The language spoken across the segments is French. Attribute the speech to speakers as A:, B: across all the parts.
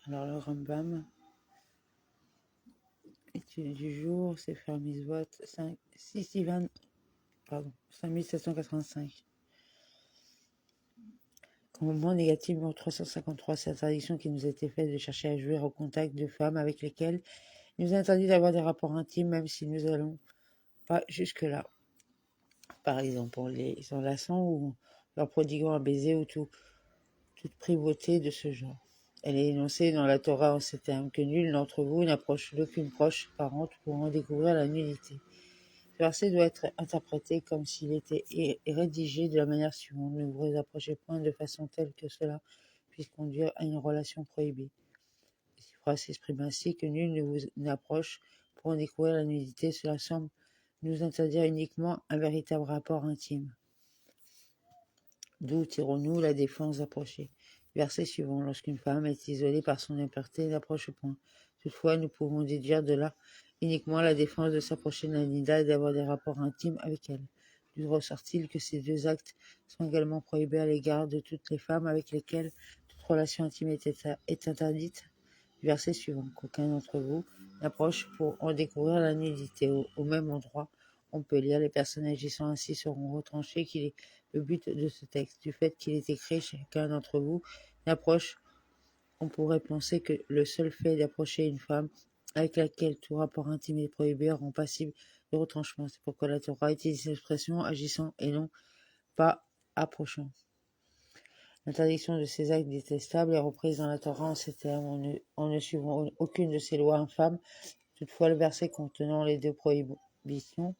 A: Alors le Rambam, étude du jour, c'est faire Misvot 5785. Commandement négatif numéro 353, c'est l'interdiction qui nous a été faite de chercher à jouir au contact de femmes avec lesquelles il nous est interdit d'avoir des rapports intimes, même si nous allons pas jusque-là. Par exemple, en les enlaçant ou leur prodiguant un baiser ou toute privauté de ce genre. Elle est énoncée dans la Torah en ces termes que nul d'entre vous n'approche d'aucune proche parente pour en découvrir la nudité. Ce verset doit être interprété comme s'il était rédigé de la manière suivante. Ne vous approchez point de façon telle que cela puisse conduire à une relation prohibée. Cette phrase s'exprime ainsi que nul ne vous approche pour en découvrir la nudité. Cela semble nous interdire uniquement un véritable rapport intime. D'où tirons-nous la défense d'approcher? Verset suivant. Lorsqu'une femme est isolée par son impureté, n'approche point. Toutefois, nous pouvons déduire de là uniquement la défense de s'approcher de la nida et d'avoir des rapports intimes avec elle. D'où ressort-il que ces deux actes sont également prohibés à l'égard de toutes les femmes avec lesquelles toute relation intime est interdite? Verset suivant. Qu'aucun d'entre vous n'approche pour en découvrir la nudité. Au même endroit, on peut lire les personnes agissant ainsi seront retranchées qu'il est le but de ce texte. Du fait qu'il est écrit chacun d'entre vous n'approche, on pourrait penser que le seul fait d'approcher une femme avec laquelle tout rapport intime est prohibé rend passible de retranchement. C'est pourquoi la Torah utilise l'expression agissant et non pas approchant. L'interdiction de ces actes détestables est reprise dans la Torah en ces termes, en ne suivant aucune de ces lois infâmes. Toutefois, le verset contenant les deux prohibitions,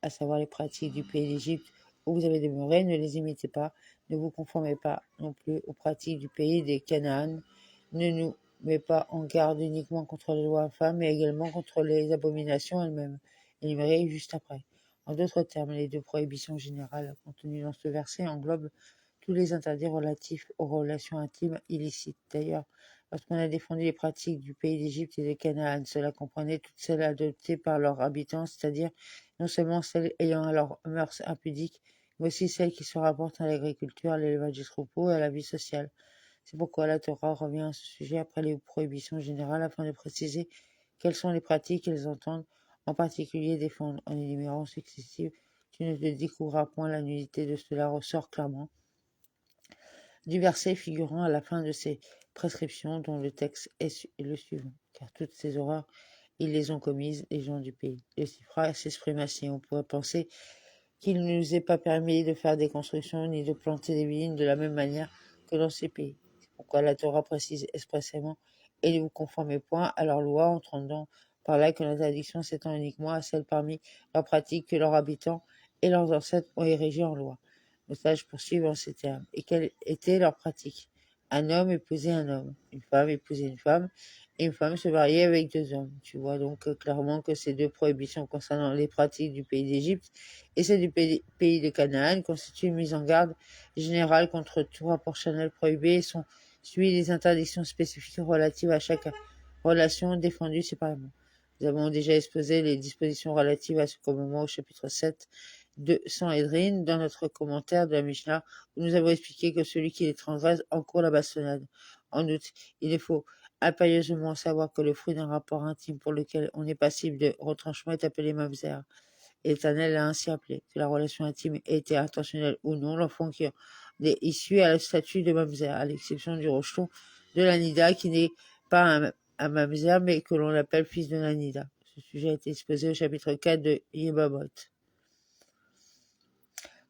A: à savoir les pratiques du pays d'Égypte où vous avez demeuré, ne les imitez pas, ne vous conformez pas non plus aux pratiques du pays des Canaan, ne nous met pas en garde uniquement contre les lois infâmes, mais également contre les abominations elles-mêmes, énumérées juste après. En d'autres termes, les deux prohibitions générales contenues dans ce verset englobent tous les interdits relatifs aux relations intimes illicites. D'ailleurs, lorsqu'on a défendu les pratiques du pays d'Égypte et de Canaan, cela comprenait toutes celles adoptées par leurs habitants, c'est-à-dire non seulement celles ayant leurs mœurs impudiques, mais aussi celles qui se rapportent à l'agriculture, à l'élevage du troupeau et à la vie sociale. C'est pourquoi la Torah revient à ce sujet après les prohibitions générales afin de préciser quelles sont les pratiques qu'elles entendent en particulier défendre. En énumérant successives, tu ne te découvriras point la nudité de cela ressort clairement du verset figurant à la fin de ces prescriptions dont le texte est le suivant. Car toutes ces horreurs, ils les ont commises, les gens du pays. Le Sifra s'exprime ainsi. On pourrait penser qu'il ne nous est pas permis de faire des constructions ni de planter des vignes de la même manière que dans ces pays. C'est pourquoi la Torah précise expressément et ne vous conformez point à leurs lois, entendant par là que l'interdiction s'étend uniquement à celles parmi leurs pratiques que leurs habitants et leurs ancêtres ont érigées en loi. Nos sages poursuivent en ces termes. Et quelle était leur pratique? Un homme épousait un homme, une femme épousait une femme, et une femme se mariait avec deux hommes. Tu vois donc clairement que ces deux prohibitions concernant les pratiques du pays d'Égypte et celles du pays de Canaan constituent une mise en garde générale contre tout rapport charnel prohibé et sont suivies des interdictions spécifiques relatives à chaque relation défendue séparément. Nous avons déjà exposé les dispositions relatives à ce commandement au chapitre 7 de Sanhédrin dans notre commentaire de la Mishnah, où nous avons expliqué que celui qui les transgresse encourt la bastonnade. En outre, il faut impérieusement savoir que le fruit d'un rapport intime pour lequel on est passible de retranchement est appelé mamzer. L'Éternel a ainsi appelé, que la relation intime ait été intentionnelle ou non, l'enfant qui en est issu à le statut de mamzer, à l'exception du rejeton de la nida qui n'est pas un mamzer mais que l'on appelle fils de la nida. Ce sujet a été exposé au chapitre 4 de Yebamot.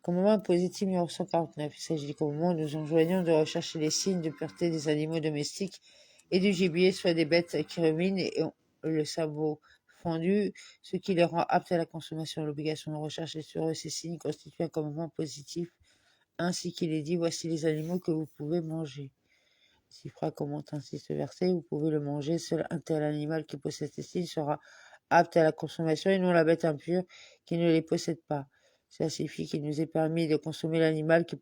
A: Commandement positif numéro 149. Il s'agit du commandement où nous enjoignons de rechercher les signes de pureté des animaux domestiques et du gibier, soit des bêtes qui ruminent et ont le sabot fendu, ce qui les rend aptes à la consommation. L'obligation de rechercher sur eux ces signes constitue un commandement positif, ainsi qu'il est dit, voici les animaux que vous pouvez manger. Sifra commente ainsi ce verset, vous pouvez le manger, seul un tel animal qui possède ces signes sera apte à la consommation et non la bête impure qui ne les possède pas. Cela signifie qu'il nous est permis de consommer l'animal qui ne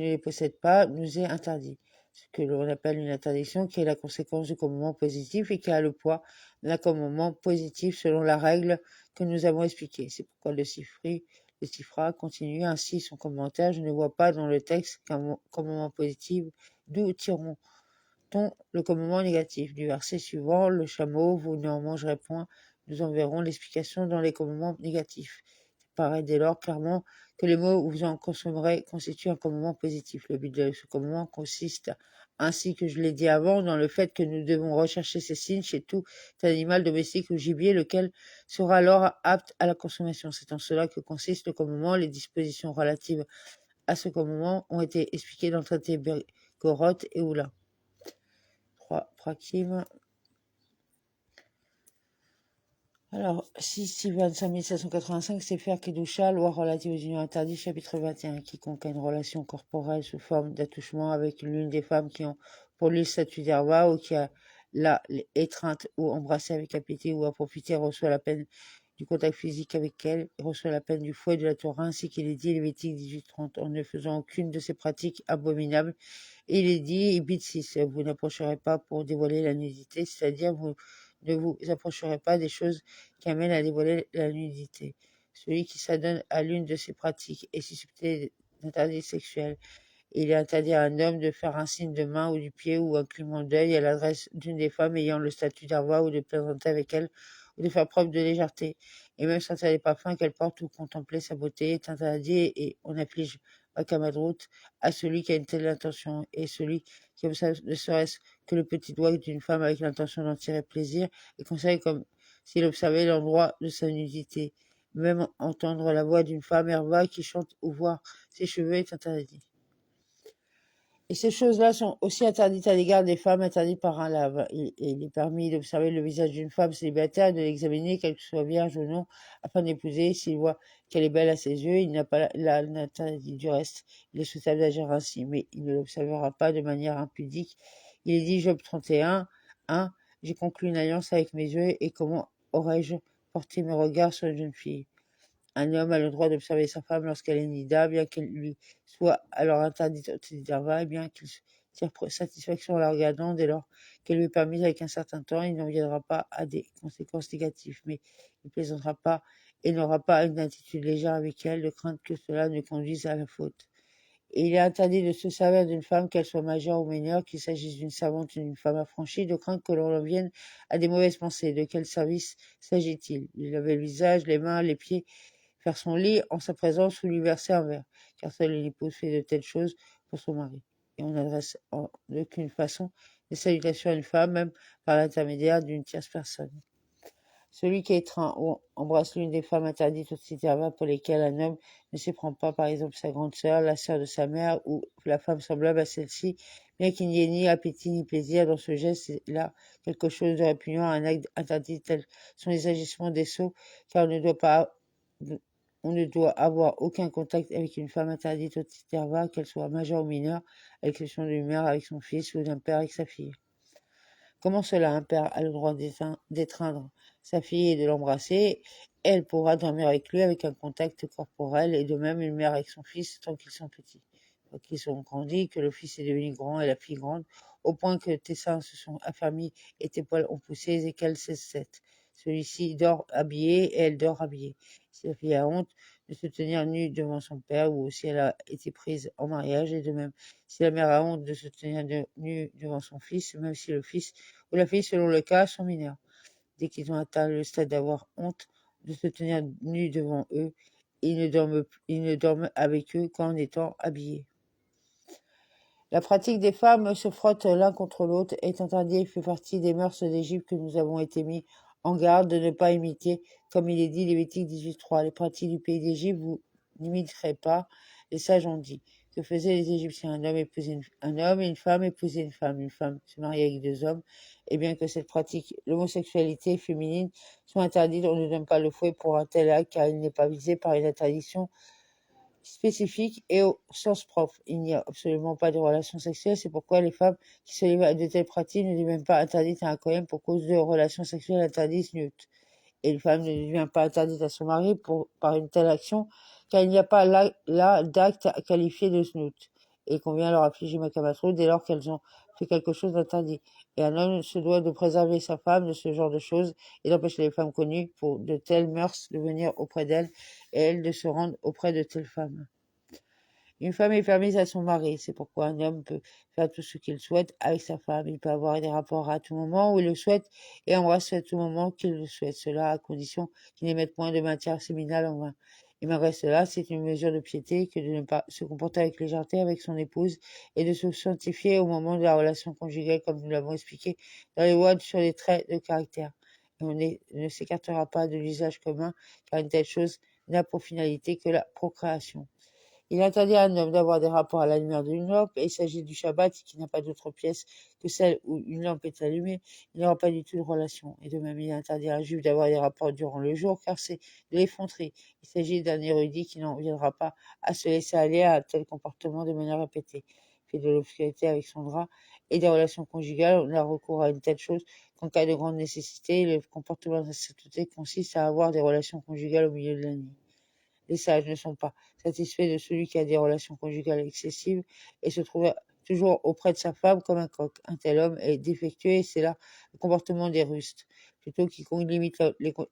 A: les possède pas, nous est interdit. Ce que l'on appelle une interdiction qui est la conséquence du commandement positif et qui a le poids d'un commandement positif selon la règle que nous avons expliquée. C'est pourquoi le Sifra continue ainsi son commentaire. Je ne vois pas dans le texte qu'un commandement positif d'où tirons-on le commandement négatif? Du verset suivant, le chameau, vous n'en mangerez point, nous en verrons l'explication dans les commandements négatifs. Il paraît dès lors clairement que les mots vous en consommerez constituent un commandement positif. Le but de ce commandement consiste, ainsi que je l'ai dit avant, dans le fait que nous devons rechercher ces signes chez tout animal domestique ou gibier, lequel sera alors apte à la consommation. C'est en cela que consiste le commandement. Les dispositions relatives à ce commandement ont été expliquées dans le traité Begorot et Oula. 3. Prakim. Alors, 6.25 785, c'est faire Kedusha, loi relative aux unions interdites, chapitre 21. Quiconque a une relation corporelle sous forme d'attouchement avec l'une des femmes qui ont pour lui le statut d'herva ou qui a la étreinte ou embrassé avec appétit ou a profité reçoit la peine du contact physique avec elle, reçoit la peine du fouet de la Torah, ainsi qu'il est dit, Lévitique 18:30, en ne faisant aucune de ces pratiques abominables. Et il est dit, Ibid 6, vous n'approcherez pas pour dévoiler la nudité, c'est-à-dire vous ne vous approcherez pas des choses qui amènent à dévoiler la nudité. Celui qui s'adonne à l'une de ces pratiques est susceptible d'interdit sexuel. Il est interdit à un homme de faire un signe de main ou du pied ou un clignement d'œil à l'adresse d'une des femmes ayant le statut d'arva ou de plaisanter avec elle ou de faire preuve de légèreté. Et même sentir les parfums qu'elle porte ou contempler sa beauté est interdit et on afflige Makamadrout à celui qui a une telle intention et celui qui observe ne serait-ce que le petit doigt d'une femme avec l'intention d'en tirer plaisir est considéré comme s'il observait l'endroit de sa nudité. Même entendre la voix d'une femme herva qui chante ou voir ses cheveux est interdit. Et ces choses-là sont aussi interdites à l'égard des femmes interdites par un lave. Il est permis d'observer le visage d'une femme célibataire et de l'examiner, qu'elle soit vierge ou non, afin d'épouser. S'il voit qu'elle est belle à ses yeux, il n'a pas l'interdit. Du reste, il est souhaitable d'agir ainsi, mais il ne l'observera pas de manière impudique. Il est dit, Job 31, 1, j'ai conclu une alliance avec mes yeux, et comment aurais-je porté mes regards sur une jeune fille? Un homme a le droit d'observer sa femme lorsqu'elle est nida, bien qu'elle lui soit alors interdite d'Arva, et bien qu'il tire satisfaction en la regardant dès lors qu'elle lui est permise avec un certain temps, il n'en viendra pas à des conséquences négatives, mais il ne plaisantera pas et n'aura pas une attitude légère avec elle, de crainte que cela ne conduise à la faute. Et il est interdit de se servir d'une femme, qu'elle soit majeure ou mineure, qu'il s'agisse d'une servante ou d'une femme affranchie, de crainte que l'on en vienne à des mauvaises pensées. De quel service s'agit-il? Lui laver le visage, les mains, les pieds, faire son lit en sa présence ou lui verser un verre, car seule une épouse fait de telles choses pour son mari. Et on n'adresse en aucune façon des salutations à une femme, même par l'intermédiaire d'une tierce personne. Celui qui étreint ou embrasse l'une des femmes interdites au citerva pour lesquelles un homme ne s'y prend pas, par exemple sa grande sœur, la sœur de sa mère ou la femme semblable à celle-ci, bien qu'il n'y ait ni appétit ni plaisir dans ce geste, c'est là quelque chose de répugnant à un acte interdit, tels sont les agissements des sots, car on ne doit avoir aucun contact avec une femme interdite au citerva, qu'elle soit majeure ou mineure, à l'exception d'une mère avec son fils ou d'un père avec sa fille. Comment cela? Un père a le droit d'étreindre sa fille et de l'embrasser. Elle pourra dormir avec lui avec un contact corporel, et de même une mère avec son fils tant qu'ils sont petits. Tant qu'ils sont grandis, que le fils est devenu grand et la fille grande, au point que tes seins se sont affermis et tes poils ont poussé, Ézéchiel 16:7. Celui-ci dort habillé et elle dort habillée. Si la fille a honte de se tenir nue devant son père, ou si elle a été prise en mariage, et de même si la mère a honte de se tenir nue devant son fils, même si le fils ou la fille, selon le cas, sont mineurs. Dès qu'ils ont atteint le stade d'avoir honte de se tenir nus devant eux, ils ne dorment avec eux qu'en étant habillés. La pratique des femmes se frottent l'un contre l'autre est interdite et fait partie des mœurs d'Égypte que nous avons été mis en garde de ne pas imiter, comme il est dit Lévitique 18:3. Les pratiques du pays d'Égypte, vous n'imiterez pas. Les sages ont dit. Que faisaient les Égyptiens? Un homme épousait un homme et une femme épousait une femme. Une femme se mariait avec deux hommes. Et bien que cette pratique, l'homosexualité féminine, soit interdite, on ne donne pas le fouet pour un tel acte, car il n'est pas visé par une interdiction spécifique et au sens propre. Il n'y a absolument pas de relations sexuelles, c'est pourquoi les femmes qui se livrent à de telles pratiques ne deviennent pas interdites à un Kohen pour cause de relations sexuelles interdites nulles. Et une femme ne devient pas interdite à son mari par une telle action, car il n'y a pas là d'acte qualifié de snout. Et il convient leur affliger Makamatro dès lors qu'elles ont fait quelque chose d'interdit. Et un homme se doit de préserver sa femme de ce genre de choses et d'empêcher les femmes connues pour de telles mœurs de venir auprès d'elles et elles de se rendre auprès de telles femmes. Une femme est permise à son mari, c'est pourquoi un homme peut faire tout ce qu'il souhaite avec sa femme. Il peut avoir des rapports à tout moment où il le souhaite et embrasser à tout moment qu'il le souhaite. Cela à condition qu'il n'émette point de matière séminale en vain. Et malgré cela, c'est une mesure de piété que de ne pas se comporter avec légèreté avec son épouse et de se sanctifier au moment de la relation conjugale, comme nous l'avons expliqué dans les lois sur les traits de caractère. Et ne s'écartera pas de l'usage commun, car une telle chose n'a pour finalité que la procréation. Il interdit à un homme d'avoir des rapports à la lumière d'une lampe, et il s'agit du Shabbat qui n'a pas d'autre pièce que celle où une lampe est allumée, il n'aura pas du tout de relation. Et de même, il interdit à un juif d'avoir des rapports durant le jour, car c'est de l'effronterie. Il s'agit d'un érudit qui n'en viendra pas à se laisser aller à un tel comportement de manière répétée. Il fait de l'obscurité avec son drap et des relations conjugales, on a recours à une telle chose qu'en cas de grande nécessité, le comportement de la sainteté consiste à avoir des relations conjugales au milieu de la nuit. Les sages ne sont pas satisfaits de celui qui a des relations conjugales excessives et se trouve toujours auprès de sa femme comme un coq. Un tel homme est défectueux et c'est là le comportement des rustes. Plutôt quiconque limite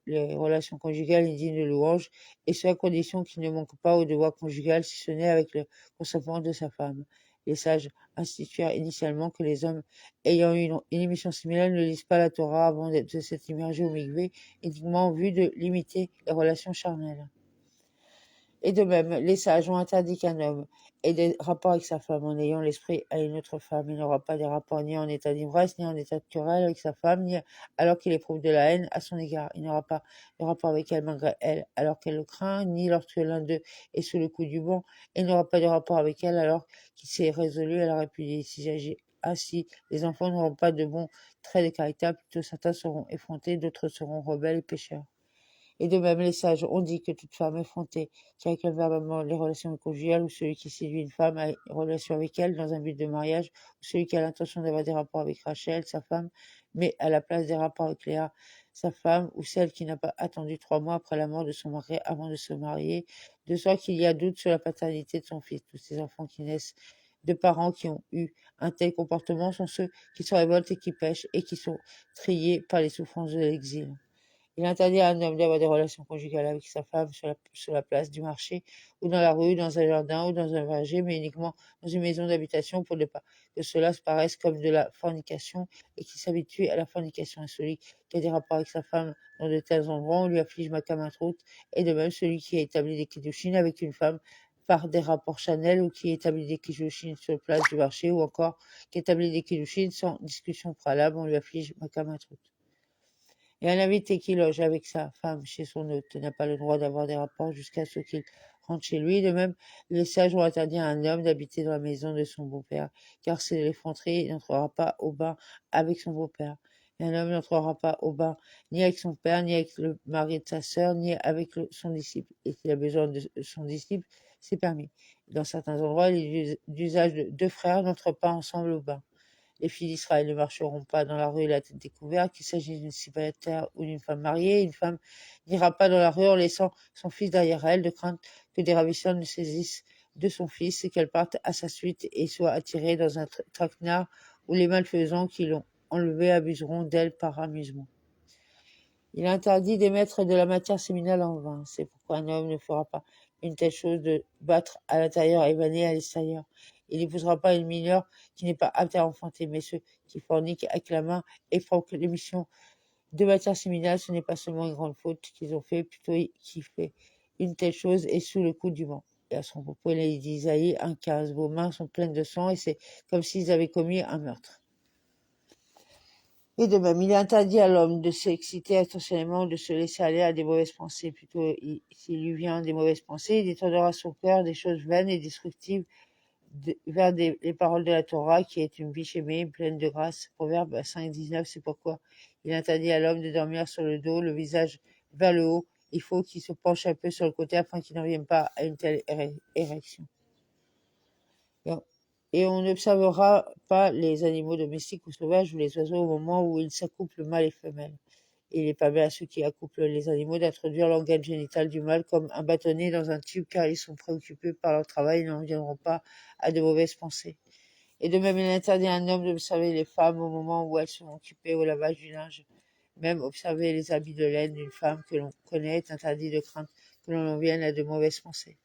A: les relations conjugales est digne de louange, et ce à condition qu'il ne manque pas au devoir conjugal si ce n'est avec le consentement de sa femme. Les sages instituèrent initialement que les hommes ayant eu une émission similaire ne lisent pas la Torah avant de s'être immergés au mikvé, uniquement en vue de limiter les relations charnelles. Et de même, les sages ont interdit qu'un homme ait des rapports avec sa femme en ayant l'esprit à une autre femme. Il n'aura pas des rapports ni en état d'ivresse, ni en état de querelle avec sa femme, ni alors qu'il éprouve de la haine à son égard. Il n'aura pas de rapport avec elle malgré elle, alors qu'elle le craint, ni lorsque l'un d'eux est sous le coup du bon, et il n'aura pas de rapport avec elle alors qu'il s'est résolu à la répudier. S'il agit ainsi, les enfants n'auront pas de bons traits de caractère, plutôt certains seront effrontés, d'autres seront rebelles et pécheurs. Et de même, les sages ont dit que toute femme effrontée qui réclame verbalement les relations conjugales, ou celui qui séduit une femme à une relation avec elle dans un but de mariage, ou celui qui a l'intention d'avoir des rapports avec Rachel, sa femme, mais à la place des rapports avec Léa, sa femme, ou celle qui n'a pas attendu 3 mois après la mort de son mari avant de se marier, de sorte qu'il y a doute sur la paternité de son fils. Tous ces enfants qui naissent de parents qui ont eu un tel comportement sont ceux qui se révoltent et qui pêchent et qui sont triés par les souffrances de l'exil. Il interdit à un homme d'avoir des relations conjugales avec sa femme sur la place du marché, ou dans la rue, dans un jardin, ou dans un verger, mais uniquement dans une maison d'habitation pour ne pas que cela se paraisse comme de la fornication et qu'il s'habitue à la fornication. Et celui qui a des rapports avec sa femme dans de tels endroits, on lui afflige makamatrout, et de même celui qui a établi des kiddushin avec une femme par des rapports charnels, ou qui établit des kiddushin sur la place du marché, ou encore qui établit des kiddushin sans discussion préalable, on lui afflige makamatrout. Et un invité qui loge avec sa femme chez son hôte n'a pas le droit d'avoir des rapports jusqu'à ce qu'il rentre chez lui. De même, les sages ont interdit à un homme d'habiter dans la maison de son beau-père, car c'est l'effronterie, il n'entrera pas au bain avec son beau-père. Et un homme n'entrera pas au bain ni avec son père, ni avec le mari de sa sœur, ni avec son disciple. Et s'il a besoin de son disciple, c'est permis. Dans certains endroits, l'usage de 2 frères n'entrent pas ensemble au bain. Les filles d'Israël ne marcheront pas dans la rue la tête découverte, qu'il s'agisse d'une célibataire ou d'une femme mariée. Une femme n'ira pas dans la rue en laissant son fils derrière elle, de crainte que des ravisseurs ne saisissent de son fils et qu'elle parte à sa suite et soit attirée dans un traquenard où les malfaisants qui l'ont enlevée abuseront d'elle par amusement. Il est interdit d'émettre de la matière séminale en vain. C'est pourquoi un homme ne fera pas une telle chose de battre à l'intérieur et vanner à l'extérieur. Il n'épousera pas une mineure qui n'est pas apte à enfanter, mais ceux qui forniquent avec la main et font l'émission de matière séminale, ce n'est pas seulement une grande faute qu'ils ont fait, plutôt qui fait une telle chose est sous le coup du vent. Et à son propos, il a dit Isaïe 1,15, vos mains sont pleines de sang et c'est comme s'ils avaient commis un meurtre. Et de même, il est interdit à l'homme de s'exciter intentionnellement, de se laisser aller à des mauvaises pensées. Plutôt, s'il lui vient des mauvaises pensées, il détournera son cœur des choses vaines et destructives vers les paroles de la Torah, qui est une biche aimée, pleine de grâce. Proverbe 5,19, c'est pourquoi il est interdit à l'homme de dormir sur le dos, le visage vers le haut. Il faut qu'il se penche un peu sur le côté afin qu'il n'en vienne pas à une telle érection. Et on n'observera pas les animaux domestiques ou sauvages ou les oiseaux au moment où ils s'accouplent mâle et femelle. Il n'est pas bien à ceux qui accouplent les animaux d'introduire l'organe génital du mâle comme un bâtonnet dans un tube, car ils sont préoccupés par leur travail et n'en viendront pas à de mauvaises pensées. Et de même, il est interdit à un homme d'observer les femmes au moment où elles sont occupées au lavage du linge. Même observer les habits de laine d'une femme que l'on connaît est interdit de crainte que l'on en vienne à de mauvaises pensées.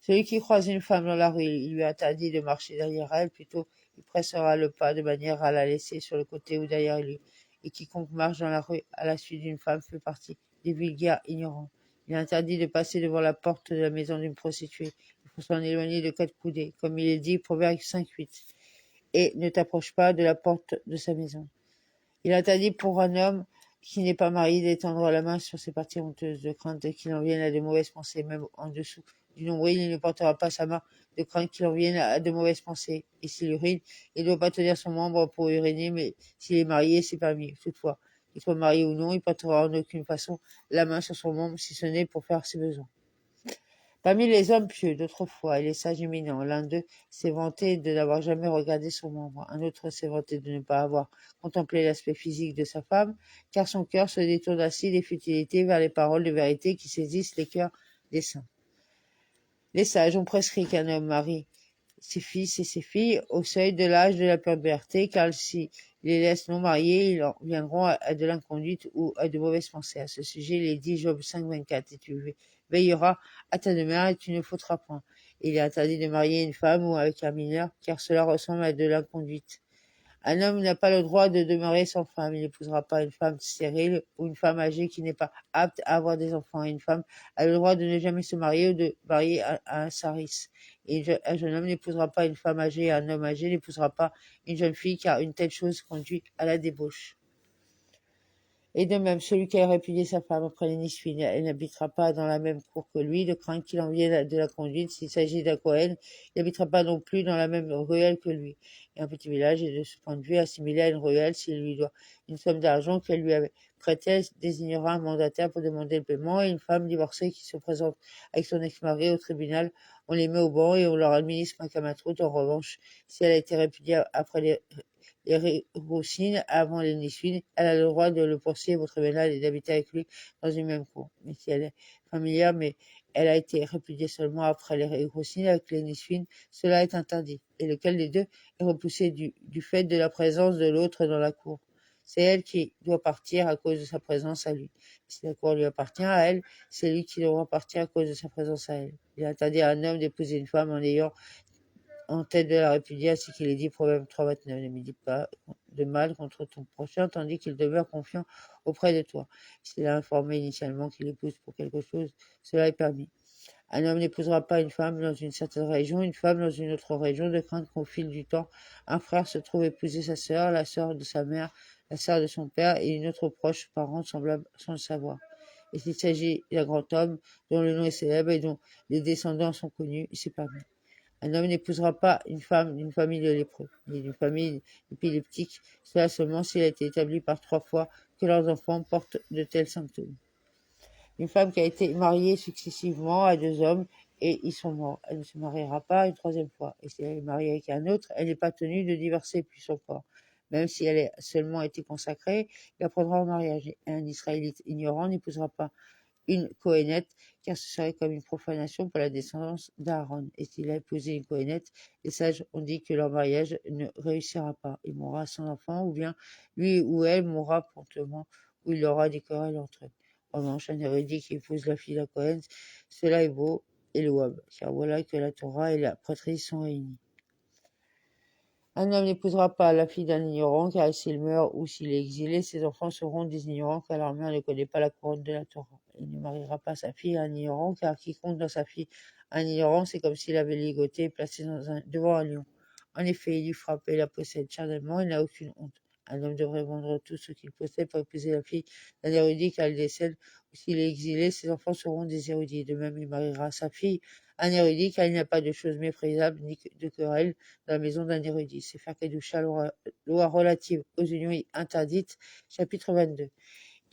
A: Celui qui croise une femme dans la rue, il lui interdit de marcher derrière elle, plutôt il pressera le pas de manière à la laisser sur le côté ou derrière lui. Et quiconque marche dans la rue à la suite d'une femme fait partie des vulgaires ignorants. Il est interdit de passer devant la porte de la maison d'une prostituée. Il faut s'en éloigner de 4 coudées, comme il est dit, Proverbe 5:8. Et ne t'approche pas de la porte de sa maison. Il est interdit pour un homme qui n'est pas marié d'étendre la main sur ses parties honteuses, de crainte qu'il en vienne à de mauvaises pensées, même en dessous du nombril, il ne portera pas sa main, de crainte qu'il en vienne à de mauvaises pensées. Et s'il urine, il ne doit pas tenir son membre pour uriner, mais s'il est marié, c'est permis. Toutefois, qu'il soit marié ou non, il portera en aucune façon la main sur son membre, si ce n'est pour faire ses besoins. Parmi les hommes pieux d'autrefois et les sages éminents, l'un d'eux s'est vanté de n'avoir jamais regardé son membre, un autre s'est vanté de ne pas avoir contemplé l'aspect physique de sa femme, car son cœur se détourne ainsi des futilités vers les paroles de vérité qui saisissent les cœurs des saints. Les sages ont prescrit qu'un homme marie ses fils et ses filles au seuil de l'âge de la puberté, car s'il les laisse non mariés, ils en viendront à de l'inconduite ou à de mauvaises pensées. À ce sujet, il est dit Job 5:24, et tu veilleras à ta demeure et tu ne fauteras point. Il est interdit de marier une femme ou avec un mineur, car cela ressemble à de l'inconduite. Un homme n'a pas le droit de demeurer sans femme. Il n'épousera pas une femme stérile ou une femme âgée qui n'est pas apte à avoir des enfants. Une femme a le droit de ne jamais se marier ou de marier à un saris. Et un jeune homme n'épousera pas une femme âgée et un homme âgé n'épousera pas une jeune fille, car une telle chose conduit à la débauche. Et de même, celui qui a répudié sa femme après les elle n'habitera pas dans la même cour que lui, de crainte qu'il en vienne de la conduite. S'il s'agit d'un Cohen, il n'habitera pas non plus dans la même ruelle que lui. Et un petit village est de ce point de vue assimilé à une ruelle s'il lui doit une somme d'argent qu'elle lui avait prêtée, désignera un mandataire pour demander le paiement, et une femme divorcée qui se présente avec son ex-mari au tribunal, on les met au banc et on leur administre un kamatrout. En revanche, si elle a été répudiée après les Roussines avant les Nissuines, elle a le droit de le poursuivre au tribunal et d'habiter avec lui dans une même cour. Mais si elle est familière, mais elle a été répudiée seulement après les Roussines avec les Nissuines, cela est interdit. Et lequel des deux est repoussé du fait de la présence de l'autre dans la cour? C'est elle qui doit partir à cause de sa présence à lui. Si la cour lui appartient à elle, c'est lui qui devra partir à cause de sa présence à elle. Il est interdit à un homme d'épouser une femme en ayant en tête de la répudier, ainsi qu'il est dit, Proverbe 3:29, ne médite pas de mal contre ton prochain, tandis qu'il demeure confiant auprès de toi. S'il a informé initialement qu'il épouse pour quelque chose, cela est permis. Un homme n'épousera pas une femme dans une certaine région, une femme dans une autre région, de crainte qu'au fil du temps, un frère se trouve épouser sa sœur, la sœur de sa mère, la sœur de son père et une autre proche parente semblable sans le savoir. Et s'il s'agit d'un grand homme dont le nom est célèbre et dont les descendants sont connus, c'est permis. Un homme n'épousera pas une femme d'une famille de lépreux, ni d'une famille épileptique, cela seulement s'il a été établi par 3 fois que leurs enfants portent de tels symptômes. Une femme qui a été mariée successivement à 2 hommes et ils sont morts, elle ne se mariera pas une 3e fois. Et si elle est mariée avec un autre, elle n'est pas tenue de divorcer plus encore. Même si elle a seulement été consacrée, il la prendra au mariage. Et un Israélite ignorant n'épousera pas une Cohénette, car ce serait comme une profanation pour la descendance d'Aaron. Et s'il a épousé une Cohénette, les sages ont dit que leur mariage ne réussira pas. Il mourra sans enfant, ou bien lui ou elle mourra promptement, ou il y aura des querelles entre eux. En revanche, un érudit qui épouse la fille d'un Cohen, cela est beau et louable, car voilà que la Torah et la prêtrise sont réunies. Un homme n'épousera pas la fille d'un ignorant, car s'il meurt ou s'il est exilé, ses enfants seront des ignorants, car leur mère ne connaît pas la couronne de la Torah. Il ne mariera pas sa fille à un ignorant, car quiconque dans sa fille un ignorant, c'est comme s'il avait ligoté et placé devant un lion. En effet, il lui frappe et la possède charnellement, il n'a aucune honte. Un homme devrait vendre tout ce qu'il possède pour épouser la fille d'un érudit, car elle décède, ou s'il est exilé, ses enfants seront des érudits. De même, il mariera sa fille à un érudit, car il n'y a pas de choses méprisables ni de querelles dans la maison d'un érudit. C'est faire Kedusha, loi relative aux unions interdites, chapitre 22.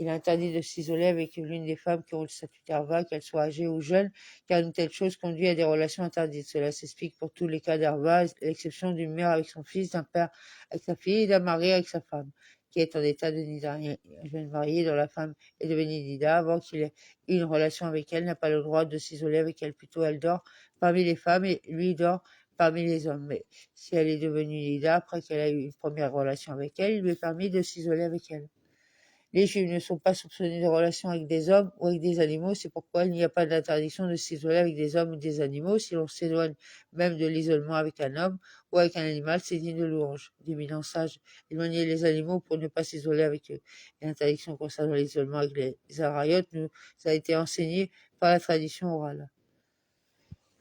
A: Il est interdit de s'isoler avec l'une des femmes qui ont le statut d'Herva, qu'elle soit âgée ou jeune, car une telle chose conduit à des relations interdites. Cela s'explique pour tous les cas d'Herva, à l'exception d'une mère avec son fils, d'un père avec sa fille et d'un mari avec sa femme, qui est en état de nida. Un jeune marié dont la femme est devenue nida avant qu'il ait eu une relation avec elle n'a pas le droit de s'isoler avec elle. Plutôt, elle dort parmi les femmes et lui dort parmi les hommes. Mais si elle est devenue nida après qu'elle a eu une première relation avec elle, il lui est permis de s'isoler avec elle. Les Juifs ne sont pas soupçonnés de relations avec des hommes ou avec des animaux, c'est pourquoi il n'y a pas d'interdiction de s'isoler avec des hommes ou des animaux. Si l'on s'éloigne même de l'isolement avec un homme ou avec un animal, c'est digne de louange. D'éminents sages éloigner les animaux pour ne pas s'isoler avec eux. L'interdiction concernant l'isolement avec les Arayot nous a été enseignée par la tradition orale.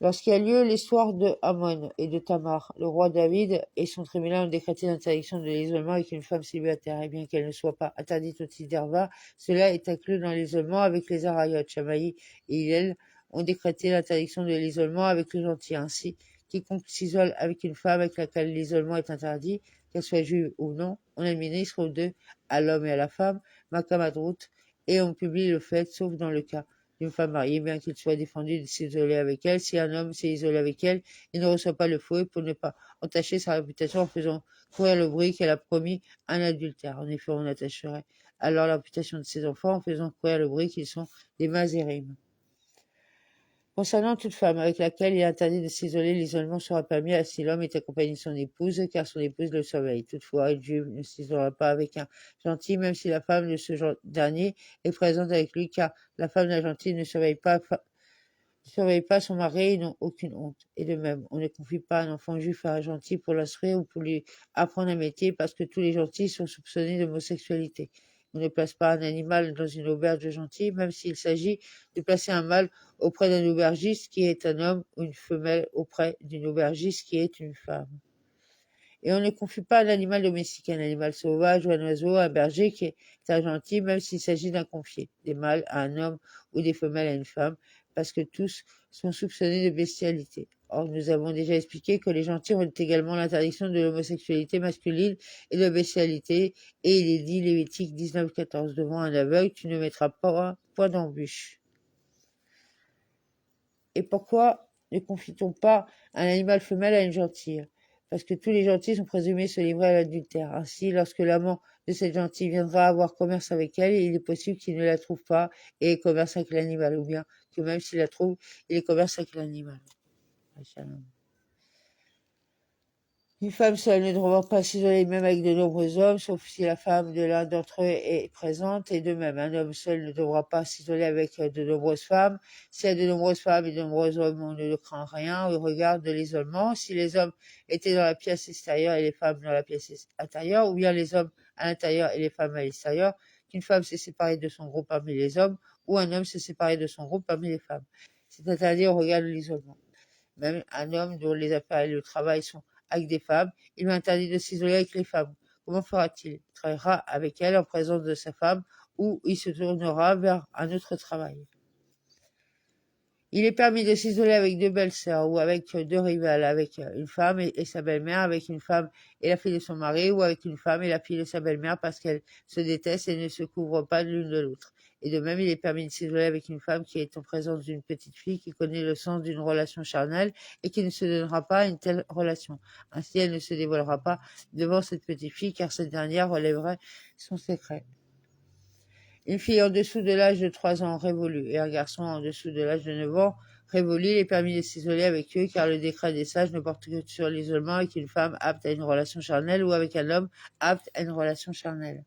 A: Lorsqu'il y a lieu l'histoire de Amon et de Tamar, le roi David et son tribunal ont décrété l'interdiction de l'isolement avec une femme célibataire, et bien qu'elle ne soit pas interdite au titre d'Herva, cela est inclus dans l'isolement avec les Arayot. Shamaï et Hillel ont décrété l'interdiction de l'isolement avec les gentils. Ainsi, quiconque s'isole avec une femme avec laquelle l'isolement est interdit, qu'elle soit juive ou non, on administre aux deux, à l'homme et à la femme, Makamadrout, et on publie le fait, sauf dans le cas d'une femme mariée, bien qu'il soit défendu de s'isoler avec elle. Si un homme s'est isolé avec elle, il ne reçoit pas le fouet pour ne pas entacher sa réputation en faisant courir le bruit qu'elle a promis un adultère. En effet, on attacherait alors la réputation de ses enfants en faisant courir le bruit qu'ils sont des mazérim. Concernant toute femme avec laquelle il est interdit de s'isoler, l'isolement sera permis si l'homme est accompagné de son épouse, car son épouse le surveille. Toutefois, une juive ne s'isolera pas avec un gentil, même si la femme de ce dernier est présente avec lui, car la femme d'un gentil ne surveille pas son mari et n'ont aucune honte. Et de même, on ne confie pas un enfant juif à un gentil pour l'instruire ou pour lui apprendre un métier, parce que tous les gentils sont soupçonnés d'homosexualité. On ne place pas un animal dans une auberge de gentils, même s'il s'agit de placer un mâle auprès d'un aubergiste qui est un homme ou une femelle auprès d'une aubergiste qui est une femme. Et on ne confie pas un animal domestique, un animal sauvage ou un oiseau à un berger qui est un gentil, même s'il s'agit d'un confié, des mâles à un homme ou des femelles à une femme, parce que tous sont soupçonnés de bestialité. Or, nous avons déjà expliqué que les gentils ont également l'interdiction de l'homosexualité masculine et de la bestialité, et il est dit, Lévitique 19,14, devant un aveugle, tu ne mettras pas point d'embûche. Et pourquoi ne confie-t-on pas un animal femelle à une gentille? Parce que tous les gentils sont présumés se livrer à l'adultère. Ainsi, lorsque l'amant de cette gentille viendra avoir commerce avec elle, il est possible qu'il ne la trouve pas et ait commerce avec l'animal, ou bien que même s'il la trouve, il ait commerce avec l'animal. Une femme seule ne devra pas s'isoler même avec de nombreux hommes, sauf si la femme de l'un d'entre eux est présente, et de même, un homme seul ne devra pas s'isoler avec de nombreuses femmes. S'il y a de nombreuses femmes et de nombreux hommes, on ne craint rien au regard de l'isolement. Si les hommes étaient dans la pièce extérieure et les femmes dans la pièce intérieure, ou bien les hommes à l'intérieur et les femmes à l'extérieur, qu'une femme s'est séparée de son groupe parmi les hommes, ou un homme s'est séparé de son groupe parmi les femmes. C'est interdit au regard de l'isolement. Même un homme dont les affaires et le travail sont avec des femmes, il lui interdit de s'isoler avec les femmes. Comment fera-t-il? Il travaillera avec elle en présence de sa femme ou il se tournera vers un autre travail. Il est permis de s'isoler avec deux belles-sœurs ou avec deux rivales, avec une femme et sa belle-mère, avec une femme et la fille de son mari, ou avec une femme et la fille de sa belle-mère parce qu'elles se détestent et ne se couvrent pas l'une de l'autre. Et de même, il est permis de s'isoler avec une femme qui est en présence d'une petite fille qui connaît le sens d'une relation charnelle et qui ne se donnera pas à une telle relation. Ainsi, elle ne se dévoilera pas devant cette petite fille car cette dernière relèverait son secret. Une fille en dessous de l'âge de 3 ans révolue et un garçon en dessous de l'âge de 9 ans révolu, il est permis de s'isoler avec eux car le décret des sages ne porte que sur l'isolement avec une femme apte à une relation charnelle ou avec un homme apte à une relation charnelle.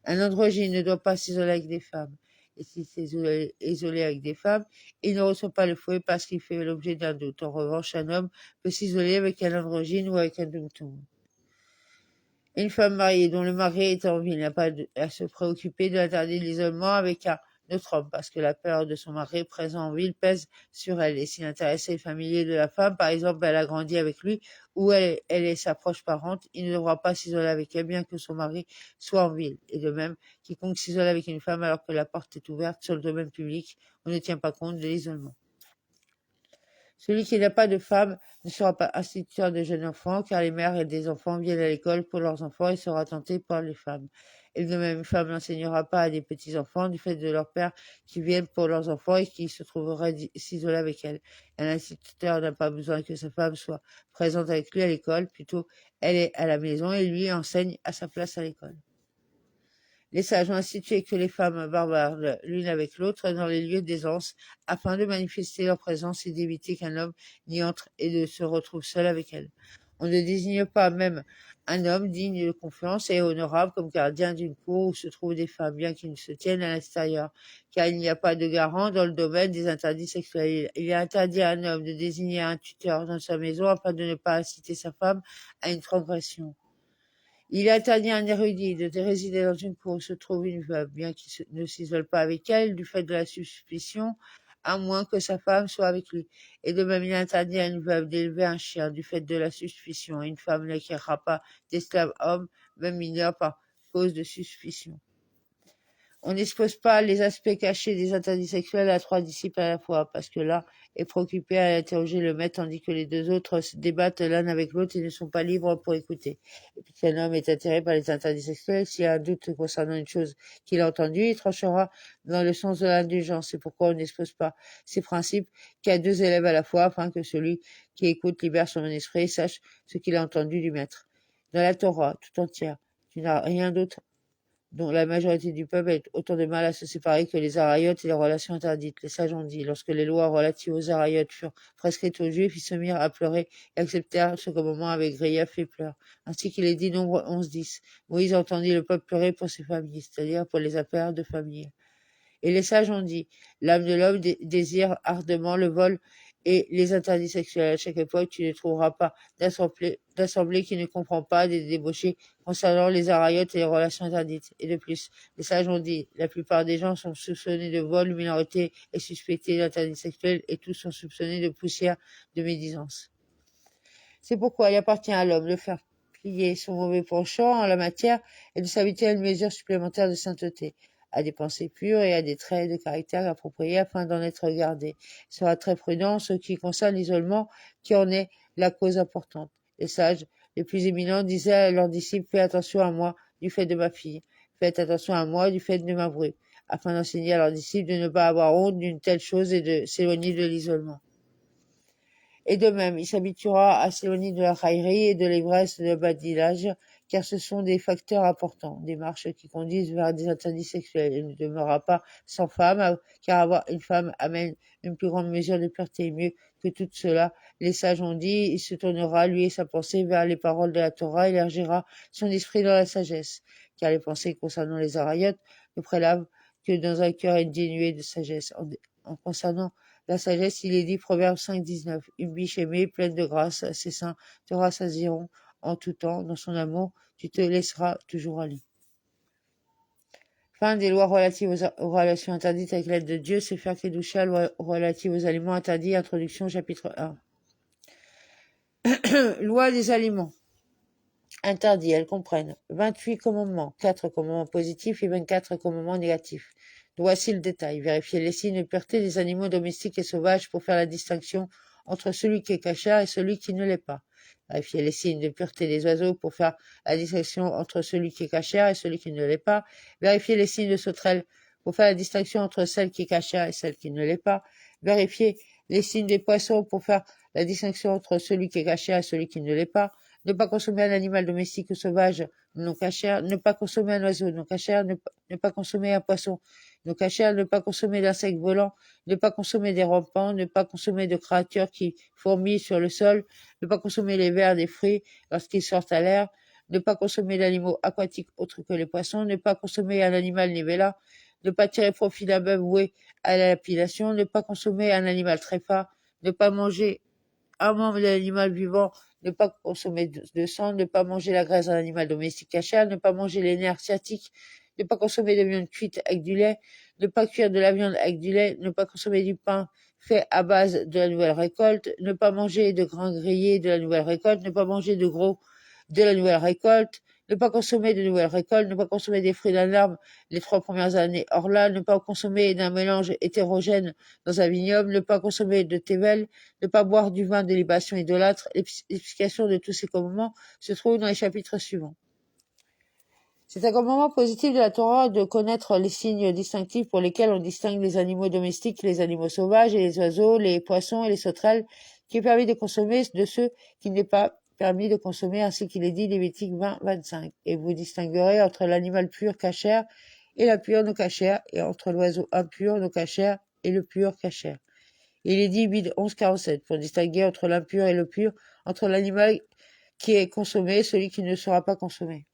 A: Un androgyne ne doit pas s'isoler avec des femmes. Et s'il s'est isolé avec des femmes, il ne reçoit pas le fouet parce qu'il fait l'objet d'un doute. En revanche, un homme peut s'isoler avec un androgyne ou avec un douton. Une femme mariée dont le mari est en vie n'a pas à se préoccuper de l'interdit de l'isolement avec un autre homme, parce que la peur de son mari présent en ville pèse sur elle. Et si l'intérêt est familier de la femme, par exemple, elle a grandi avec lui, ou elle est sa proche parente, il ne devra pas s'isoler avec elle, bien que son mari soit en ville. Et de même, quiconque s'isole avec une femme alors que la porte est ouverte sur le domaine public, on ne tient pas compte de l'isolement. Celui qui n'a pas de femme ne sera pas instituteur de jeunes enfants, car les mères et des enfants viennent à l'école pour leurs enfants et sera tenté par les femmes. Et de même, une femme n'enseignera pas à des petits-enfants du fait de leur père qui viennent pour leurs enfants et qui se trouveraient s'isoler avec elle. Un instituteur n'a pas besoin que sa femme soit présente avec lui à l'école, plutôt elle est à la maison et lui enseigne à sa place à l'école. Les sages ont institué que les femmes barbardent l'une avec l'autre dans les lieux d'aisance, afin de manifester leur présence et d'éviter qu'un homme n'y entre et de se retrouve seul avec elle. On ne désigne pas même un homme digne de confiance et honorable comme gardien d'une cour où se trouvent des femmes, bien qu'ils ne se tiennent à l'extérieur, car il n'y a pas de garant dans le domaine des interdits sexuels. Il est interdit à un homme de désigner un tuteur dans sa maison afin de ne pas inciter sa femme à une transgression. Il est interdit à un érudit de résider dans une cour où se trouve une veuve, bien qu'il ne s'isole pas avec elle du fait de la suspicion, à moins que sa femme soit avec lui. Et de même, il est interdit à une veuve d'élever un chien du fait de la suspicion, et une femme n'acquérera pas d'esclave homme, même mineur, par cause de suspicion. On n'expose pas les aspects cachés des interdits sexuels à 3 disciples à la fois, parce que l'un est préoccupé à interroger le maître, tandis que les 2 autres se débattent l'un avec l'autre et ne sont pas libres pour écouter. Et puis, si un homme est attiré par les interdits sexuels, s'il y a un doute concernant une chose qu'il a entendue, il tranchera dans le sens de l'indulgence. C'est pourquoi on n'expose pas ces principes qu'à 2 élèves à la fois, afin que celui qui écoute libère son esprit et sache ce qu'il a entendu du maître. Dans la Torah tout entière, tu n'as rien d'autre dont la majorité du peuple a autant de mal à se séparer que les arayotes et les relations interdites. Les sages ont dit, lorsque les lois relatives aux arayotes furent prescrites aux Juifs, ils se mirent à pleurer et acceptèrent ce commandement avec grief et pleurs. Ainsi qu'il est dit, nombre 11-10. Moïse entendit le peuple pleurer pour ses familles, c'est-à-dire pour les affaires de famille. Et les sages ont dit, l'âme de l'homme désire ardemment le vol et les interdits sexuels. À chaque époque, tu ne trouveras pas d'assemblée qui ne comprend pas des débauchés concernant les arayotes et les relations interdites. Et de plus, les sages ont dit, la plupart des gens sont soupçonnés de vol, une minorité est suspectée d'interdits sexuels et tous sont soupçonnés de poussière de médisance. C'est pourquoi il appartient à l'homme de faire plier son mauvais penchant en la matière et de s'habituer à une mesure supplémentaire de sainteté, à des pensées pures et à des traits de caractère appropriés afin d'en être gardé. Il sera très prudent en ce qui concerne l'isolement qui en est la cause importante. Les sages les plus éminents disaient à leurs disciples, faites attention à moi du fait de ma fille, faites attention à moi du fait de ma bru, afin d'enseigner à leurs disciples de ne pas avoir honte d'une telle chose et de s'éloigner de l'isolement. Et de même, il s'habituera à s'éloigner de la raillerie et de l'ivresse de badinage, car ce sont des facteurs importants, des marches qui conduisent vers des interdits sexuels. Il ne demeurera pas sans femme, car avoir une femme amène une plus grande mesure de pureté. Mieux que tout cela, les sages ont dit, il se tournera, lui et sa pensée, vers les paroles de la Torah, élargira son esprit dans la sagesse, car les pensées concernant les arayotes ne prélavent que dans un cœur dénué de sagesse. En concernant la sagesse, il est dit, Proverbe 5,19, une biche aimée, pleine de grâce, ses seins te rassasieront en tout temps. Dans son amour, tu te laisseras toujours aller. Fin des lois relatives aux relations interdites avec l'aide de Dieu, Sefer Kedusha, loi relative aux aliments interdits, introduction, chapitre 1. Loi des aliments interdits, elles comprennent 28 commandements, 4 commandements positifs et 24 commandements négatifs. Voici le détail. Vérifier les signes de pureté des animaux domestiques et sauvages pour faire la distinction entre celui qui est cachère et celui qui ne l'est pas. Vérifier les signes de pureté des oiseaux pour faire la distinction entre celui qui est cachère et celui qui ne l'est pas. Vérifier les signes de sauterelles pour faire la distinction entre celle qui est cachère et celle qui ne l'est pas. Vérifier les signes des poissons pour faire la distinction entre celui qui est cachère et celui qui ne l'est pas. Ne pas consommer un animal domestique ou sauvage non cachère, ne pas consommer un oiseau non cachère, ne pas consommer un poisson non cachère, ne pas consommer d'insectes volants, ne pas consommer des rampants, ne pas consommer de créatures qui fourmillent sur le sol, ne pas consommer les vers des fruits lorsqu'ils sortent à l'air, ne pas consommer d'animaux aquatiques autres que les poissons, ne pas consommer un animal nivela, ne pas tirer profit d'un bœuf voué à la lapidation, ne pas consommer un animal trépas, ne pas manger un membre d'un animal vivant, ne pas consommer de sang, ne pas manger la graisse d'un animal domestique cachère, ne pas manger les nerfs sciatiques, ne pas consommer de viande cuite avec du lait, ne pas cuire de la viande avec du lait, ne pas consommer du pain fait à base de la nouvelle récolte, ne pas manger de grains grillés de la nouvelle récolte, ne pas manger de gros de la nouvelle récolte, ne pas consommer de nouvelles récoltes, ne pas consommer des fruits d'un arbre les 3 premières années hors là, ne pas consommer d'un mélange hétérogène dans un vignoble, ne pas consommer de thével, ne pas boire du vin de libation idolâtre. L'explication de tous ces commandements se trouve dans les chapitres suivants. C'est un commandement positif de la Torah de connaître les signes distinctifs pour lesquels on distingue les animaux domestiques, les animaux sauvages et les oiseaux, les poissons et les sauterelles, qui est permis de consommer de ceux qui n'est pas permis de consommer, ainsi qu'il est dit Lévitique 20-25. Et vous distinguerez entre l'animal pur cachère et l'impur non cachère, et entre l'oiseau impur non cachère et le pur cachère. Il est dit Bid 11-47 pour distinguer entre l'impur et le pur, entre l'animal qui est consommé, celui qui ne sera pas consommé.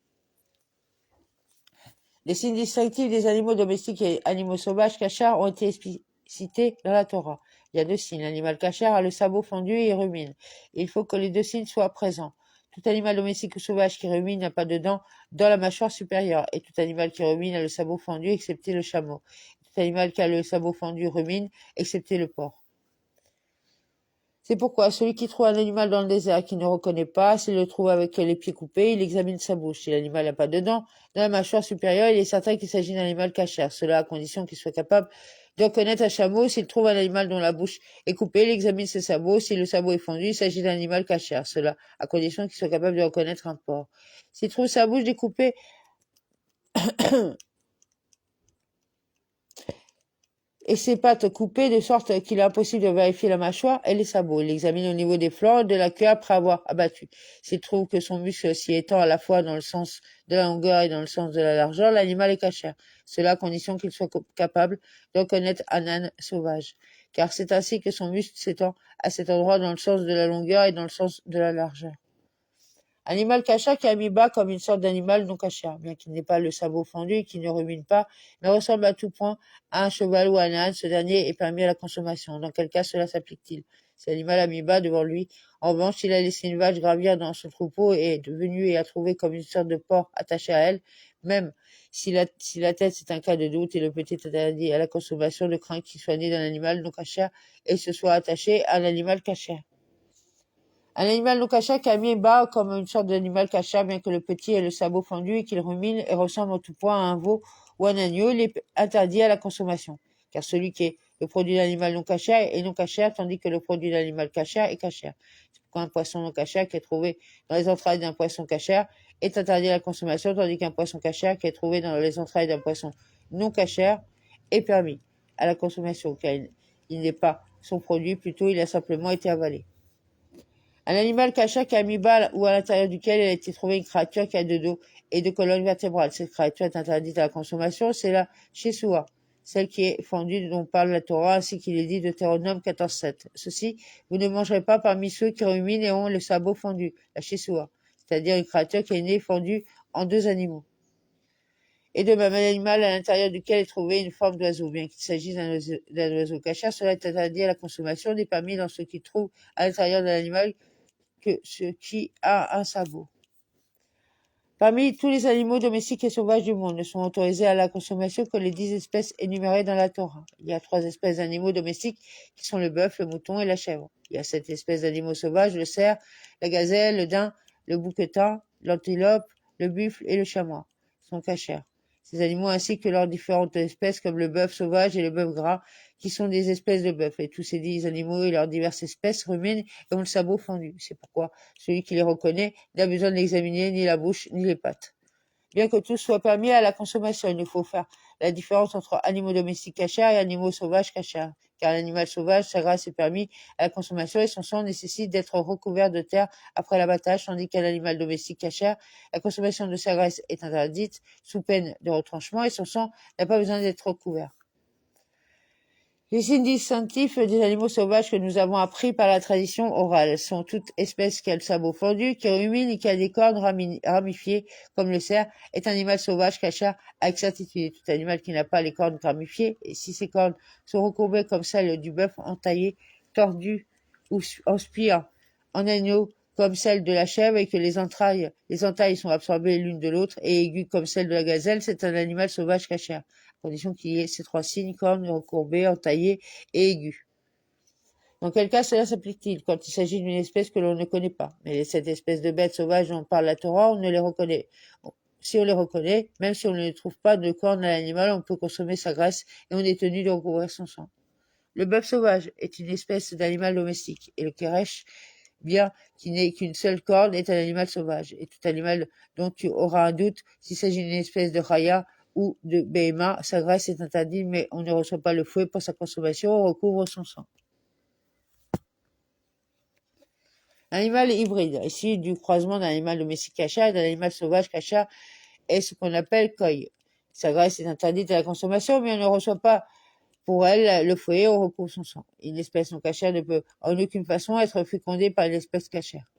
A: Les signes distinctifs des animaux domestiques et animaux sauvages cachards ont été explicités dans la Torah. Il y a 2 signes. L'animal cachard a le sabot fendu et rumine. Il faut que les 2 signes soient présents. Tout animal domestique ou sauvage qui rumine n'a pas de dents dans la mâchoire supérieure, et tout animal qui rumine a le sabot fendu, excepté le chameau. Tout animal qui a le sabot fendu rumine, excepté le porc. C'est pourquoi celui qui trouve un animal dans le désert qui ne reconnaît pas, s'il le trouve avec les pieds coupés, il examine sa bouche. Si l'animal n'a pas de dents dans la mâchoire supérieure, il est certain qu'il s'agit d'un animal cachère. Cela à condition qu'il soit capable de reconnaître un chameau. S'il trouve un animal dont la bouche est coupée, il examine ses sabots. Si le sabot est fendu, il s'agit d'un animal cachère. Cela à condition qu'il soit capable de reconnaître un porc. S'il trouve sa bouche découpée et ses pattes coupées de sorte qu'il est impossible de vérifier la mâchoire et les sabots. Il examine au niveau des flancs de la queue après avoir abattu. S'il trouve que son muscle s'y étend à la fois dans le sens de la longueur et dans le sens de la largeur, l'animal est cachère. Cela à condition qu'il soit capable de reconnaître un âne sauvage. Car c'est ainsi que son muscle s'étend à cet endroit dans le sens de la longueur et dans le sens de la largeur. Animal cachère qui est mis bas comme une sorte d'animal non cachère, bien qu'il n'ait pas le sabot fendu et qu'il ne rumine pas, mais ressemble à tout point à un cheval ou à un âne, ce dernier est permis à la consommation. Dans quel cas cela s'applique-t-il? Si l'animal a mis bas devant lui, en revanche, s'il a laissé une vache gravir dans son troupeau et est venu et a trouvé comme une sorte de porc attaché à elle, même si la tête c'est un cas de doute et le petit est interdit à la consommation, de crainte qu'il soit né d'un animal non cachère et se soit attaché à un animal cachère. Un animal non cachère qui a mis bas comme une sorte d'animal cachère, bien que le petit ait le sabot fendu et qu'il rumine et ressemble en tout point à un veau ou un agneau, il est interdit à la consommation. Car celui qui est le produit d'un animal non cachère est non cachère, tandis que le produit d'un animal cachère est cachère. C'est pourquoi un poisson non cachère qui est trouvé dans les entrailles d'un poisson cachère est interdit à la consommation, tandis qu'un poisson cachère qui est trouvé dans les entrailles d'un poisson non cachère est permis à la consommation, car il n'est pas son produit, plutôt il a simplement été avalé. Un animal cachère qui a mis bas ou à l'intérieur duquel il a été trouvé une créature qui a 2 dos et 2 colonnes vertébrales. Cette créature est interdite à la consommation, c'est la Shesua, celle qui est fendue dont parle la Torah, ainsi qu'il est dit de Deutéronome 14.7. Ceci, vous ne mangerez pas parmi ceux qui ruminent et ont le sabot fendu, la Shesua, c'est-à-dire une créature qui est née fendue en 2 animaux. Et de même, un animal à l'intérieur duquel est trouvé une forme d'oiseau, bien qu'il s'agisse d'un oiseau cachère, cela est interdit à la consommation, n'est permis dans ce qui trouve à l'intérieur de l'animal que ce qui a un sabot. Parmi tous les animaux domestiques et sauvages du monde, ne sont autorisés à la consommation que les 10 espèces énumérées dans la Torah. Il y a 3 espèces d'animaux domestiques qui sont le bœuf, le mouton et la chèvre. Il y a 7 espèces d'animaux sauvages, le cerf, la gazelle, le daim, le bouquetin, l'antilope, le buffle et le chamois sont cachers. Ces animaux ainsi que leurs différentes espèces comme le bœuf sauvage et le bœuf gras qui sont des espèces de bœuf. Et tous ces 10 animaux et leurs diverses espèces ruminent et ont le sabot fendu. C'est pourquoi celui qui les reconnaît n'a besoin de l'examiner ni la bouche ni les pattes. Bien que tout soit permis à la consommation, il nous faut faire la différence entre animaux domestiques cachers et animaux sauvages cachers. Car l'animal sauvage, sa grâce est permis à la consommation et son sang nécessite d'être recouvert de terre après l'abattage, tandis qu'un animal domestique cachère, la consommation de sa graisse est interdite sous peine de retranchement et son sang n'a pas besoin d'être recouvert. Les signes distinctifs des animaux sauvages que nous avons appris par la tradition orale sont toute espèce qui a le sabot fendu, qui rumine et qui a des cornes ramifiées, comme le cerf, est un animal sauvage cachère avec certitude. Tout animal qui n'a pas les cornes ramifiées, et si ces cornes sont recourbées comme celles du bœuf, entaillées, tordues ou en spire, en agneau, comme celles de la chèvre, et que les entailles sont absorbées l'une de l'autre, et aiguës comme celles de la gazelle, c'est un animal sauvage cachère. Condition qu'il y ait ces 3 signes, cornes recourbées, entaillées et aiguës. Dans quel cas cela s'applique-t-il? Quand il s'agit d'une espèce que l'on ne connaît pas. Mais cette espèce de bêtes sauvages dont parle la Torah, on ne les reconnaît. Si on les reconnaît, même si on ne trouve pas de cornes à l'animal, on peut consommer sa graisse et on est tenu de recouvrir son sang. Le bœuf sauvage est une espèce d'animal domestique, et le kéresh, bien qu'il n'ait qu'une seule corne, est un animal sauvage. Et tout animal dont tu auras un doute, s'il s'agit d'une espèce de raya ou de béhéma, sa graisse est interdite, mais on ne reçoit pas le fouet pour sa consommation, on recouvre son sang. L'animal hybride, issu du croisement d'un animal domestique cachère et d'un animal sauvage cachère, est ce qu'on appelle coy. Sa graisse est interdite à la consommation, mais on ne reçoit pas pour elle le fouet, on recouvre son sang. Une espèce non cachère ne peut en aucune façon être fécondée par une espèce cachère.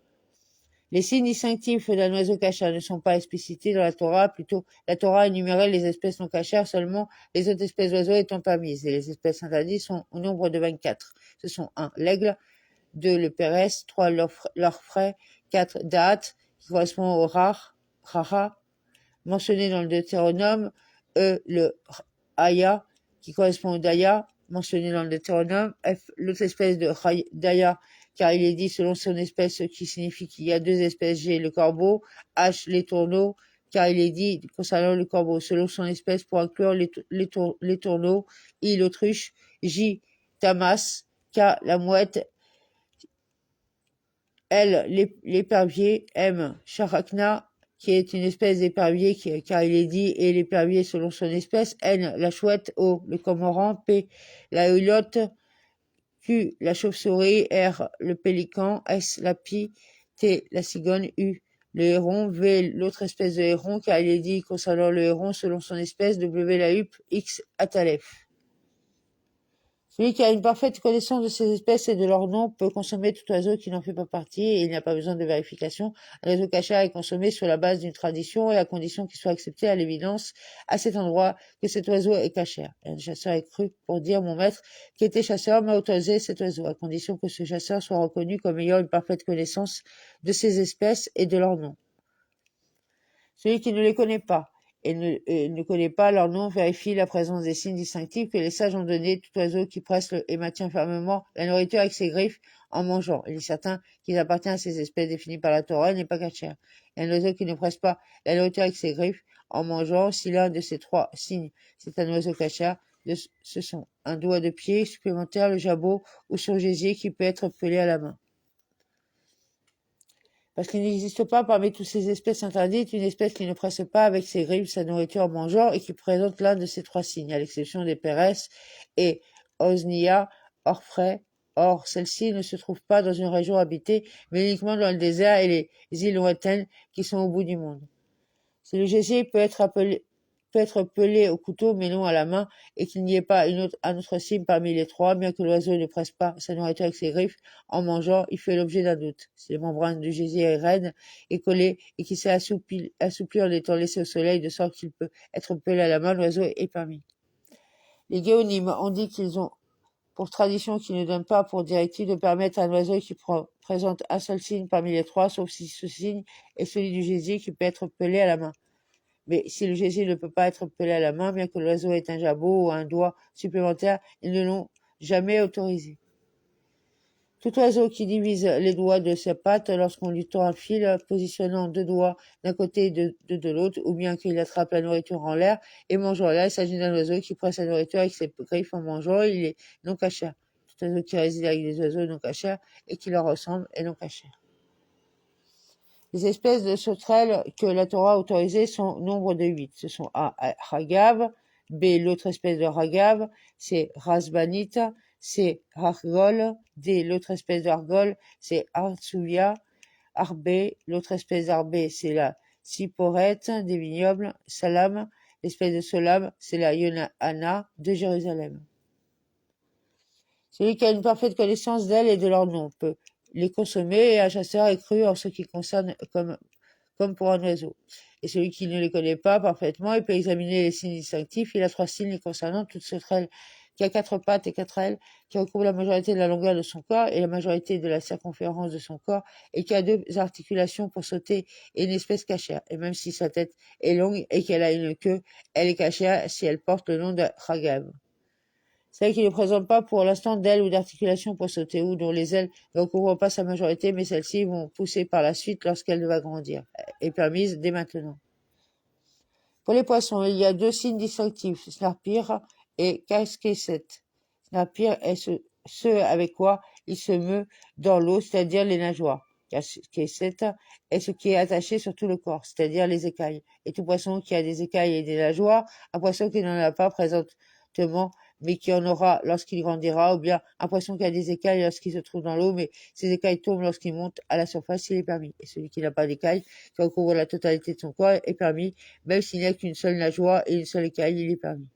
A: Les signes distinctifs d'un oiseau cachère ne sont pas explicités dans la Torah, plutôt la Torah énumérait les espèces non cachères, seulement les autres espèces d'oiseaux étant permises, et les espèces interdites sont au nombre de 24. Ce sont 1. L'aigle, 2. Le pérès, 3. L'orfraie, 4. Da'at, qui correspond au rara, mentionné dans le Deutéronome, le Haya, qui correspond au Daya, mentionné dans le Deutéronome, F, l'autre espèce de Daya, car il est dit selon son espèce, ce qui signifie qu'il y a deux espèces, G, le corbeau, H, les tourneaux, car il est dit concernant le corbeau, selon son espèce pour inclure les tourneaux, I, l'autruche, J, Tamas, K, la mouette, L, l'épervier, M, Charakna, qui est une espèce d'épervier, car il est dit, et l'épervier selon son espèce, N, la chouette, O, le cormoran, P, la hulotte, Q, la chauve-souris, R, le pélican, S, la pie, T, la cigogne, U, le héron, V, l'autre espèce de héron, car il est dit concernant le héron selon son espèce, W, la huppe, X, atalef. Celui qui a une parfaite connaissance de ces espèces et de leurs noms peut consommer tout oiseau qui n'en fait pas partie et il n'y a pas besoin de vérification. Un oiseau cachère est consommé sur la base d'une tradition et à condition qu'il soit accepté à l'évidence à cet endroit que cet oiseau est cachère. Un chasseur est cru pour dire mon maître qui était chasseur m'a autorisé cet oiseau à condition que ce chasseur soit reconnu comme ayant une parfaite connaissance de ces espèces et de leurs noms. Celui qui ne les connaît pas et ne connaît pas leur nom vérifie la présence des signes distinctifs que les sages ont donnés, tout oiseau qui presse et maintient fermement la nourriture avec ses griffes en mangeant. Il est certain qu'il appartient à ces espèces définies par la Torah et n'est pas cachère. Et un oiseau qui ne presse pas la nourriture avec ses griffes en mangeant, si l'un de ces trois signes c'est un oiseau cachère, ce sont un doigt de pied supplémentaire, le jabot ou son gésier qui peut être pelé à la main. Parce qu'il n'existe pas parmi toutes ces espèces interdites une espèce qui ne presse pas avec ses griffes sa nourriture en mangeant et qui présente l'un de ces trois signes, à l'exception des pérès et osnia, orfraie. Or, celle-ci ne se trouve pas dans une région habitée, mais uniquement dans le désert et les îles lointaines qui sont au bout du monde. Si le gésier peut être pelé au couteau mais non à la main, et qu'il n'y ait pas un autre signe parmi les trois, bien que l'oiseau ne presse pas sa nourriture avec ses griffes en mangeant, il fait l'objet d'un doute. Si les membranes du gésier est raide et collée et qu'il s'est assoupli en étant laissé au soleil de sorte qu'il peut être pelé à la main, l'oiseau est permis. Les géonymes ont dit qu'ils ont pour tradition qui ne donne pas pour directive de permettre à un oiseau qui présente un seul signe parmi les trois, sauf si ce signe est celui du gésier qui peut être pelé à la main. Mais si le gésier ne peut pas être pelé à la main, bien que l'oiseau ait un jabot ou un doigt supplémentaire, ils ne l'ont jamais autorisé. Tout oiseau qui divise les doigts de ses pattes lorsqu'on lui tend un fil, positionnant deux doigts d'un côté et de l'autre, ou bien qu'il attrape la nourriture en l'air et mange en l'air, il s'agit d'un oiseau qui presse la nourriture avec ses griffes en mangeant, il est non cachère. Tout oiseau qui réside avec des oiseaux non cachères et qui leur ressemble est non cachère. Les espèces de sauterelles que la Torah a autorisées sont au nombre de 8. Ce sont A, Hagav, B, l'autre espèce de Hagav, C, Rasbanita, C, Argol, D, l'autre espèce d'Argol, c'est Artsuvia, Arbé, l'autre espèce d'Arbé, c'est la Cyporette des vignobles, Salam, l'espèce de Solam, c'est la Yonahana de Jérusalem. Celui qui a une parfaite connaissance d'elles et de leur nom peut les consommer et un chasseur est cru en ce qui concerne comme pour un oiseau. Et celui qui ne les connaît pas parfaitement, il peut examiner les signes distinctifs. Il a trois signes les concernant, toute sauterelle qui a 4 pattes et 4 ailes, qui recouvre la majorité de la longueur de son corps et la majorité de la circonférence de son corps, et qui a 2 articulations pour sauter, et une espèce cachère. Et même si sa tête est longue et qu'elle a une queue, elle est cachère si elle porte le nom de Hagav. Celle qui ne présente pas pour l'instant d'ailes ou d'articulations pour sauter ou dont les ailes ne recouvrent pas sa majorité, mais celles-ci vont pousser par la suite lorsqu'elle va grandir, est permise dès maintenant. Pour les poissons, il y a 2 signes distinctifs, snarpir et casqueset. Snarpir est ce avec quoi il se meut dans l'eau, c'est-à-dire les nageoires. Casqueset est ce qui est attaché sur tout le corps, c'est-à-dire les écailles. Et tout poisson qui a des écailles et des nageoires, un poisson qui n'en a pas présentement, mais qui en aura lorsqu'il grandira, ou bien un poisson qui a des écailles lorsqu'il se trouve dans l'eau, mais ses écailles tombent lorsqu'il monte à la surface, il est permis. Et celui qui n'a pas d'écailles, qui recouvre la totalité de son corps, est permis, même s'il n'y a qu'une seule nageoire et une seule écaille, il est permis.